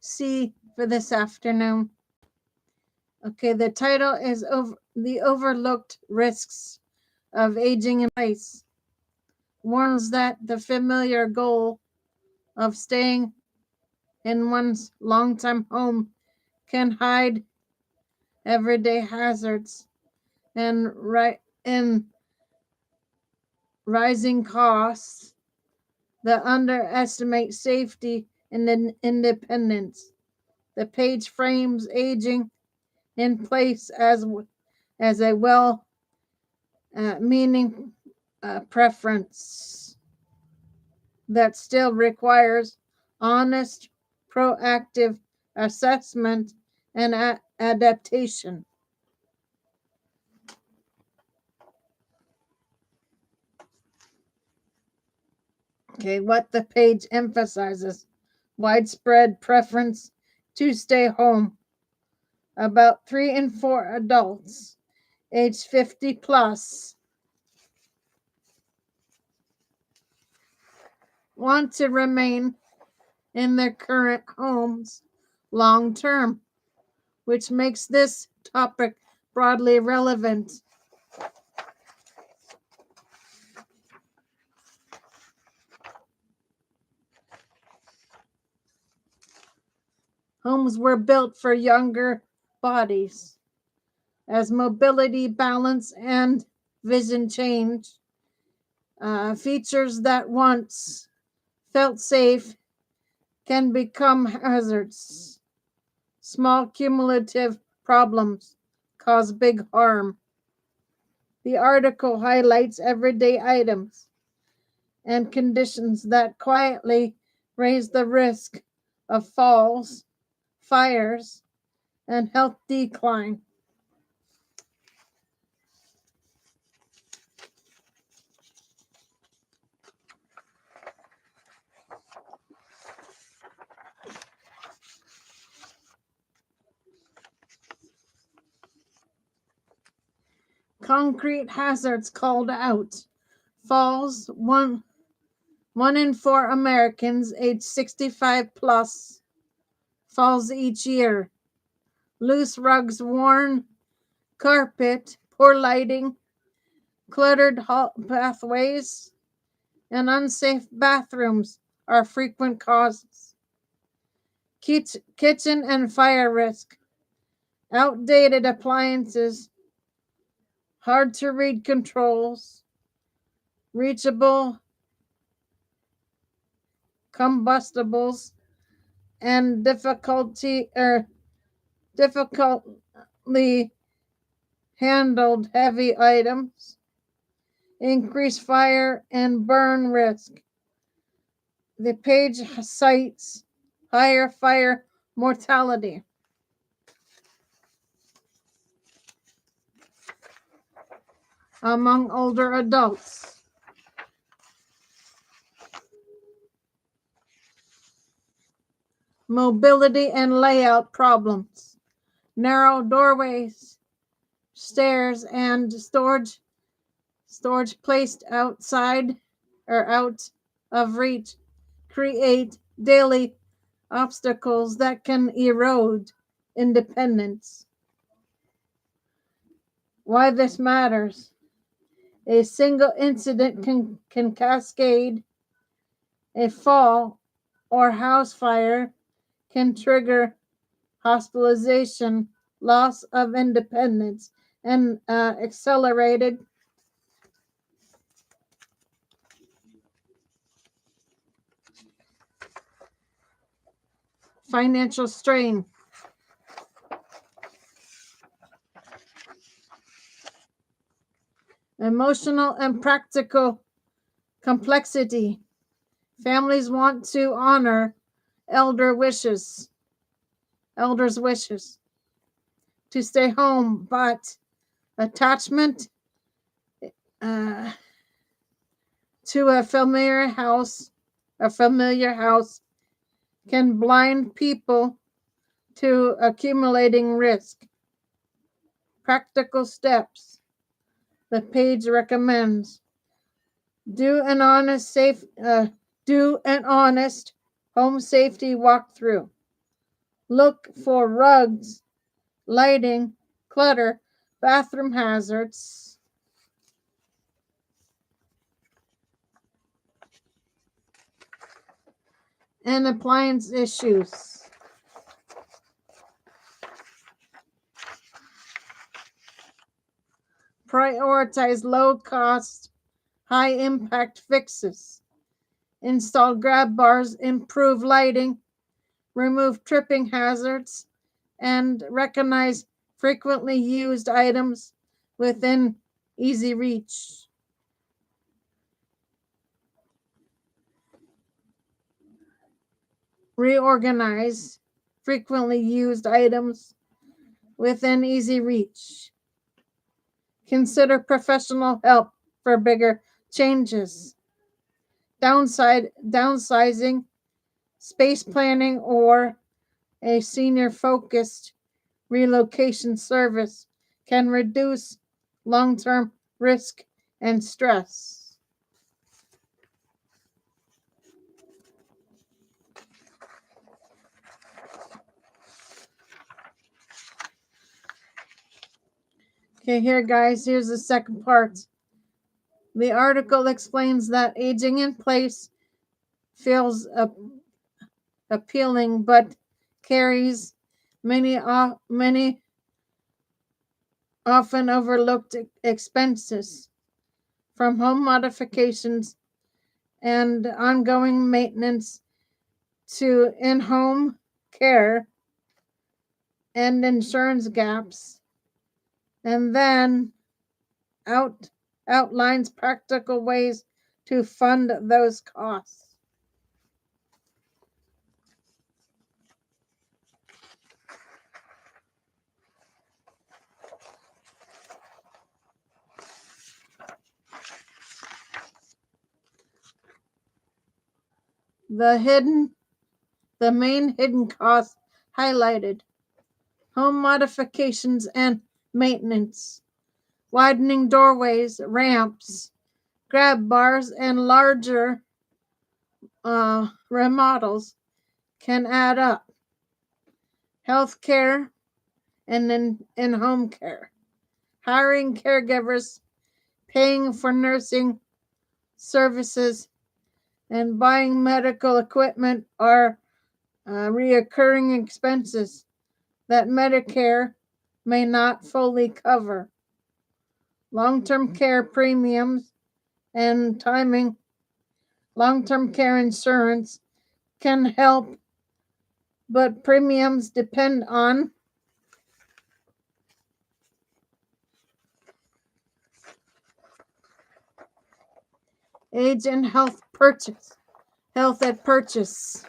see for this afternoon. Okay, the title is The Overlooked Risks of Aging in Place. Warns that the familiar goal of staying in one's long-time home can hide everyday hazards and rising costs that underestimate safety and independence. The page frames aging in place as a well meaning preference that still requires honest, proactive assessment and adaptation. Okay, what the page emphasizes: widespread preference to stay home. About 3 in 4 adults age 50 plus want to remain in their current homes long term, which makes this topic broadly relevant. Homes were built for younger bodies. As mobility, balance, and vision change, features that once felt safe can become hazards. Small cumulative problems cause big harm. The article highlights everyday items and conditions that quietly raise the risk of falls, fires, and health decline. Concrete hazards called out. Falls, 1 in 4 Americans age 65 plus falls each year. Loose rugs, worn carpet, poor lighting, cluttered pathways, and unsafe bathrooms are frequent causes. Kitchen and fire risk. Outdated appliances, hard to read controls, reachable combustibles, and difficultly handled heavy items increase fire and burn risk. The page cites higher fire mortality. Among older adults. Mobility and layout problems. Narrow doorways, stairs, and storage placed outside or out of reach create daily obstacles that can erode independence. Why this matters: a single incident can cascade. A fall or house fire can trigger hospitalization, loss of independence, and accelerated financial strain. Emotional and practical complexity. Families want to honor elders' wishes to stay home, but attachment to a familiar house can blind people to accumulating risk. Practical steps the page recommends: do an honest home safety walkthrough. Look for rugs, lighting, clutter, bathroom hazards, and appliance issues. Prioritize low cost, high impact fixes. Install grab bars, improve lighting, remove tripping hazards, and recognize frequently used items within easy reach. Reorganize frequently used items within easy reach. Consider professional help for bigger changes. Downsizing, space planning, or a senior focused relocation service can reduce long term risk and stress. Okay, here, guys, here's the second part. The article explains that aging in place feels appealing but carries many often overlooked expenses, from home modifications and ongoing maintenance to in-home care and insurance gaps, and then outlines practical ways to fund those costs. The main hidden costs highlighted: home modifications and maintenance, widening doorways, ramps, grab bars, and larger remodels can add up. Healthcare and in-home care, hiring caregivers, paying for nursing services, and buying medical equipment are reoccurring expenses that Medicare may not fully cover. Long-term care premiums and timing, long-term care insurance can help, but premiums depend on age and health at purchase.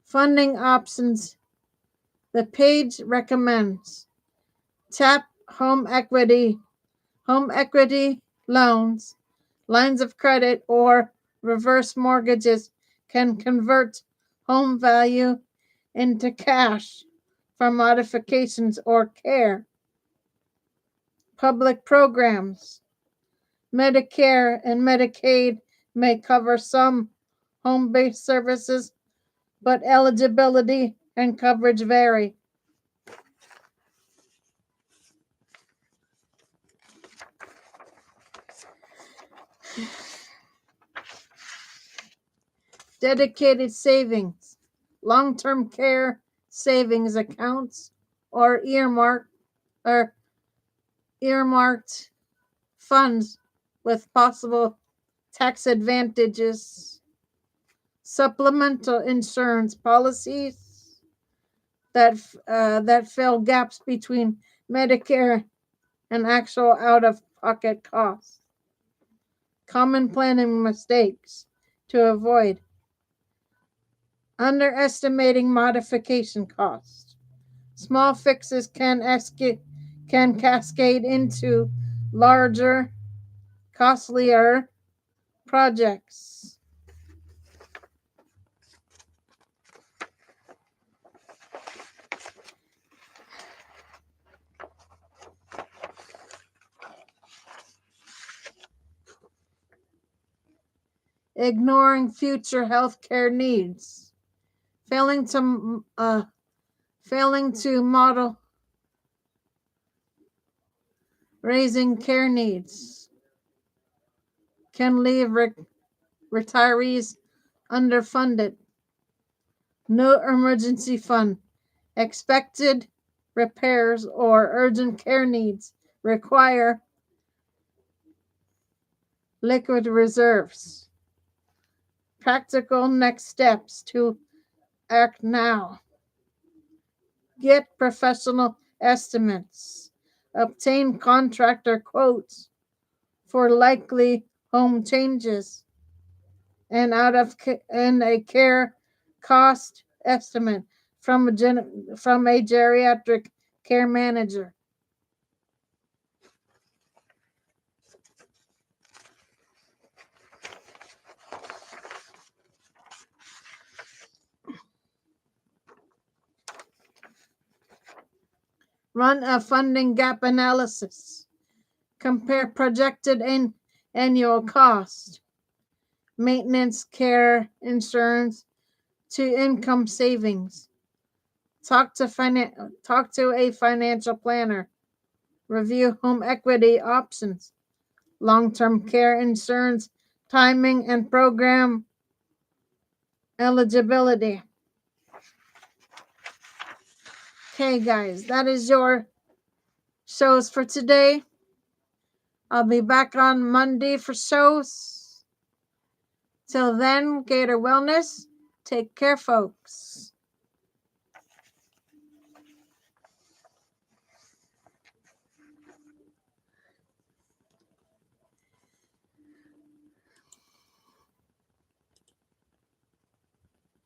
Funding options. The page recommends tap home equity loans, lines of credit, or reverse mortgages can convert home value into cash for modifications or care. Public programs. Medicare and Medicaid may cover some home based services, but eligibility and coverage vary. Dedicated savings, long-term care savings accounts, or earmarked funds with possible tax advantages. Supplemental insurance policies that fill gaps between Medicare and actual out-of-pocket costs. Common planning mistakes to avoid: underestimating modification costs. Small fixes can cascade into larger, costlier projects. ignoring future healthcare needs, failing to model raising care needs, can leave retirees underfunded, no emergency fund, expected repairs or urgent care needs require liquid reserves. Practical next steps to act now. Get professional estimates. Obtain contractor quotes for likely home changes and a care cost estimate from a geriatric care manager. Run a funding gap analysis. Compare projected annual cost, maintenance, care, insurance to income savings. Talk to a financial planner. Review home equity options, long-term care insurance, timing and program eligibility. Okay, guys, that is your shows for today. I'll be back on Monday for shows. Till then, Gator Wellness, take care, folks.